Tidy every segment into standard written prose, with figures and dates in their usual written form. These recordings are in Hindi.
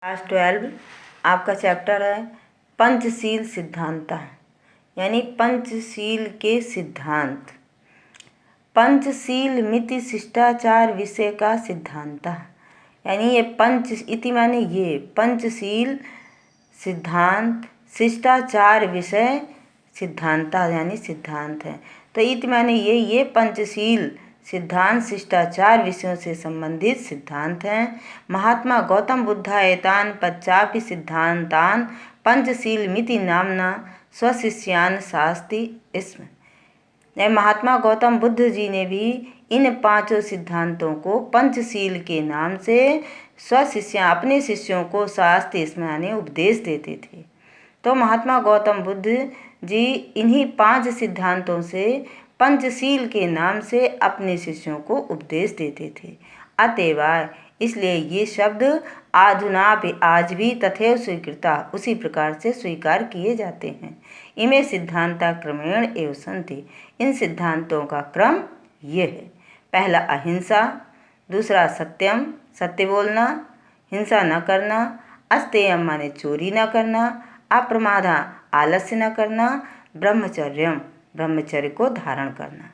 क्लास 12 आपका चैप्टर है पंचशील सिद्धांत, यानी पंचशील के सिद्धांत। पंचशील मिति शिष्टाचार विषय का सिद्धांत, यानी ये पंच इति माने ये पंचशील सिद्धांत शिष्टाचार विषय सिद्धांत यानी सिद्धांत है। तो इति माने ये पंचशील सिद्धांत शिष्टाचार विषयों से संबंधित सिद्धांत हैं। महात्मा गौतम बुद्धा एतान पच्चापि सिद्धांतान पंचशील मिति नामना स्वशिष्यान शास्ति स्म। महात्मा गौतम बुद्ध जी ने भी इन पांचों सिद्धांतों को पंचशील के नाम से स्वशिष्य अपने शिष्यों को शास्ति स्म यानी उपदेश देते थे। तो महात्मा गौतम बुद्ध जी इन्हीं 5 सिद्धांतों से पंचशील के नाम से अपने शिष्यों को उपदेश देते थे। अतएव इसलिए ये शब्द आधुना भी आज भी तथैव स्वीकृता उसी प्रकार से स्वीकार किए जाते हैं। इमे सिद्धांता क्रमेण एव सन्ति। इन सिद्धांतों का क्रम ये है। पहला अहिंसा, दूसरा सत्यम सत्य बोलना, हिंसा न करना, अस्तेयम माने चोरी न करना, अप्रमादा आलस्य न करना, ब्रह्मचर्यम ब्रह्मचर्य को धारण करना।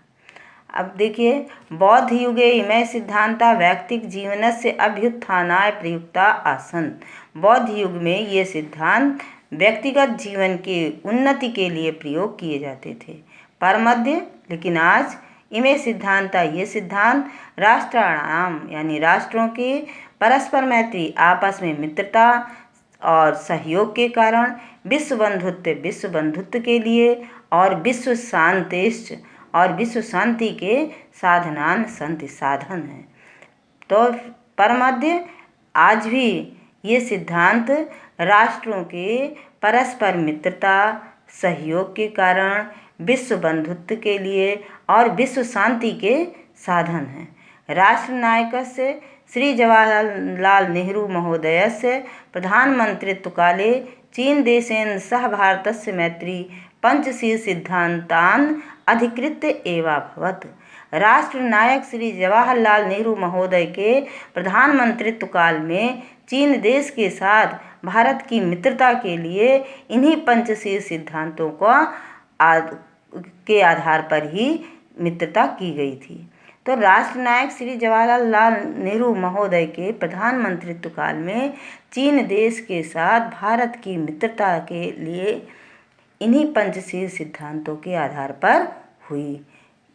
अब देखिए, बौद्ध युगे इमे सिद्धांता व्यक्तिक जीवन से अभ्युत्थानाय प्रयुक्ता आसन। बौद्ध युग में ये सिद्धांत व्यक्तिगत जीवन के उन्नति के लिए प्रयोग किए जाते थे। पर मध्य लेकिन आज इमे सिद्धांता ये सिद्धांत राष्ट्राणाम यानी राष्ट्रों के परस्पर मैत्री, आपस में मित्रता और सहयोग के कारण विश्व बंधुत्व के लिए और विश्व शांतिश्च और विश्व शांति के साधनान संति साधन है। तो परमध्य आज भी ये सिद्धांत राष्ट्रों के परस्पर मित्रता सहयोग के कारण विश्व बंधुत्व के लिए और विश्व शांति के साधन हैं। राष्ट्रनायकस्य श्री जवाहरलाल नेहरू महोदयस्य प्रधानमंत्रित्व काले चीन देशेन सह भारतस्य मैत्री पंचशील सिद्धांतान अधिकृत्य एव अभवत्। राष्ट्रनायक श्री जवाहरलाल नेहरू महोदय के प्रधानमंत्रित्व काल में चीन देश के साथ भारत की मित्रता के लिए इन्हीं पंचशील सिद्धांतों के आधार पर ही मित्रता की गई थी। तो राष्ट्रनायक श्री जवाहरलाल नेहरू महोदय के प्रधानमंत्रित्व काल में चीन देश के साथ भारत की मित्रता के लिए इन्हीं पंचशील सिद्धांतों के आधार पर हुई।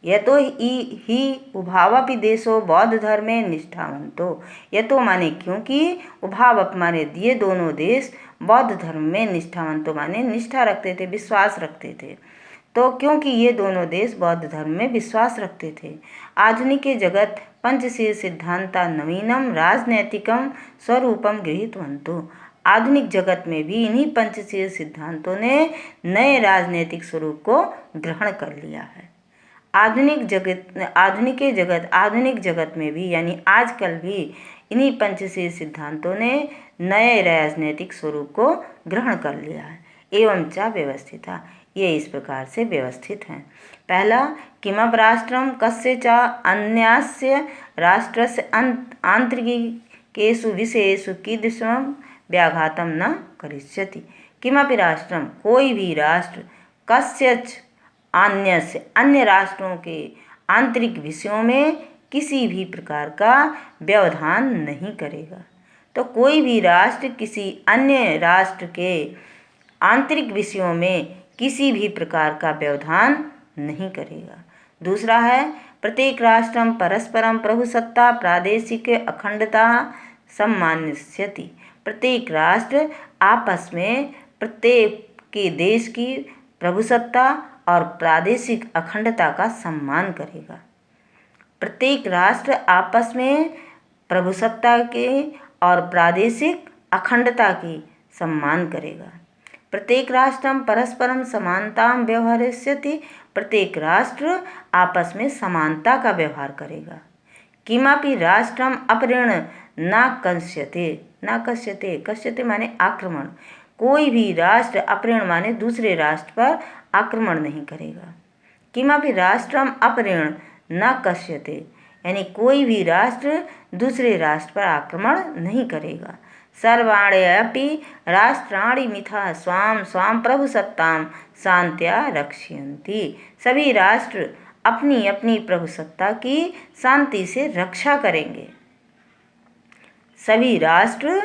यह तो ही उभावपि देशो बौद्ध धर्मे निष्ठावंतो। यह तो माने क्योंकि उभावप माने ये दोनों देश बौद्ध धर्म में निष्ठावंतो माने निष्ठा रखते थे, विश्वास रखते थे। तो क्योंकि ये दोनों देश बौद्ध धर्म में विश्वास रखते थे। आधुनिक जगत पंचशील सिद्धांता नवीनम राजनैतिकम स्वरूपम गृहीतवन्तु। आधुनिक जगत में भी इन्हीं पंचशील सिद्धांतों ने नए राजनीतिक स्वरूप को ग्रहण कर लिया है। आधुनिक जगत में भी यानी आजकल भी इन्हीं पंचशील सिद्धांतों ने नए राजनीतिक स्वरूप को ग्रहण कर लिया है। एवं च व्यवस्थिता, ये इस प्रकार से व्यवस्थित हैं। पहला, किमप राष्ट्रम कस्य च अन्यस्य राष्ट्रस्य आंतरिकेषु विषयेषु कीदृशं व्याघातम न करिष्यति। किमपि राष्ट्रम कोई भी राष्ट्र कस्यच अन्य राष्ट्रों के आंतरिक विषयों में किसी भी प्रकार का व्यवधान नहीं करेगा। तो कोई भी राष्ट्र किसी अन्य राष्ट्र के आंतरिक विषयों में किसी भी प्रकार का व्यवधान नहीं करेगा। दूसरा है, प्रत्येक राष्ट्रम परस्परम प्रभुसत्ता प्रादेशिक अखंडता सम्मानयति। प्रत्येक राष्ट्र आपस में प्रत्येक के देश की प्रभुसत्ता और प्रादेशिक अखंडता का सम्मान करेगा। प्रत्येक राष्ट्र आपस में प्रभुसत्ता के और प्रादेशिक अखंडता की सम्मान करेगा। प्रत्येक राष्ट्रम परस्परम समानतां व्यवहरिष्यति। प्रत्येक राष्ट्र आपस में समानता का व्यवहार करेगा। किमपि राष्ट्रम अपरेण न कस्यते माने आक्रमण। कोई भी राष्ट्र अपरेण माने दूसरे राष्ट्र पर आक्रमण नहीं करेगा। किमपि राष्ट्रम अपरेण न कस्यते यानी कोई भी राष्ट्र दूसरे राष्ट्र पर आक्रमण नहीं करेगा। सर्वाण्यपि राष्ट्राणि मिथः स्वाम स्वाम प्रभुसत्तां शांत्या रक्षयन्ति। सभी राष्ट्र अपनी अपनी प्रभुसत्ता की शांति से रक्षा करेंगे। सभी राष्ट्र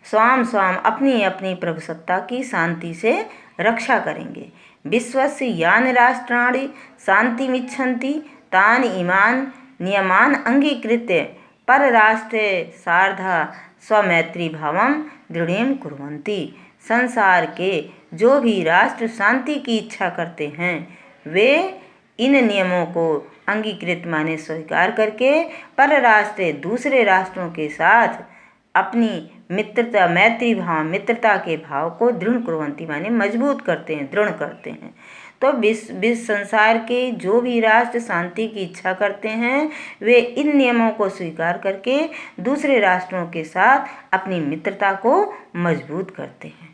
स्वाम स्वाम अपनी अपनी प्रभुसत्ता की शांति से रक्षा करेंगे। विश्वस्य यानि राष्ट्राणि शान्तिमिच्छन्ति तानि इमान् नियमान् अंगीकृत्य परराष्ट्रे सार्धा स्वमैत्रीभावं दृढ़ं कुर्वन्ति। संसार के जो भी राष्ट्र शांति की इच्छा करते हैं वे इन नियमों को अंगीकृत माने स्वीकार करके परराष्ट्र दूसरे राष्ट्रों के साथ अपनी मित्रता मैत्री भाव मित्रता के भाव को दृढ़ कुर्वन्ति माने मजबूत करते हैं, दृढ़ करते हैं। तो विश्व संसार के जो भी राष्ट्र शांति की इच्छा करते हैं वे इन नियमों को स्वीकार करके दूसरे राष्ट्रों के साथ अपनी मित्रता को मजबूत करते हैं।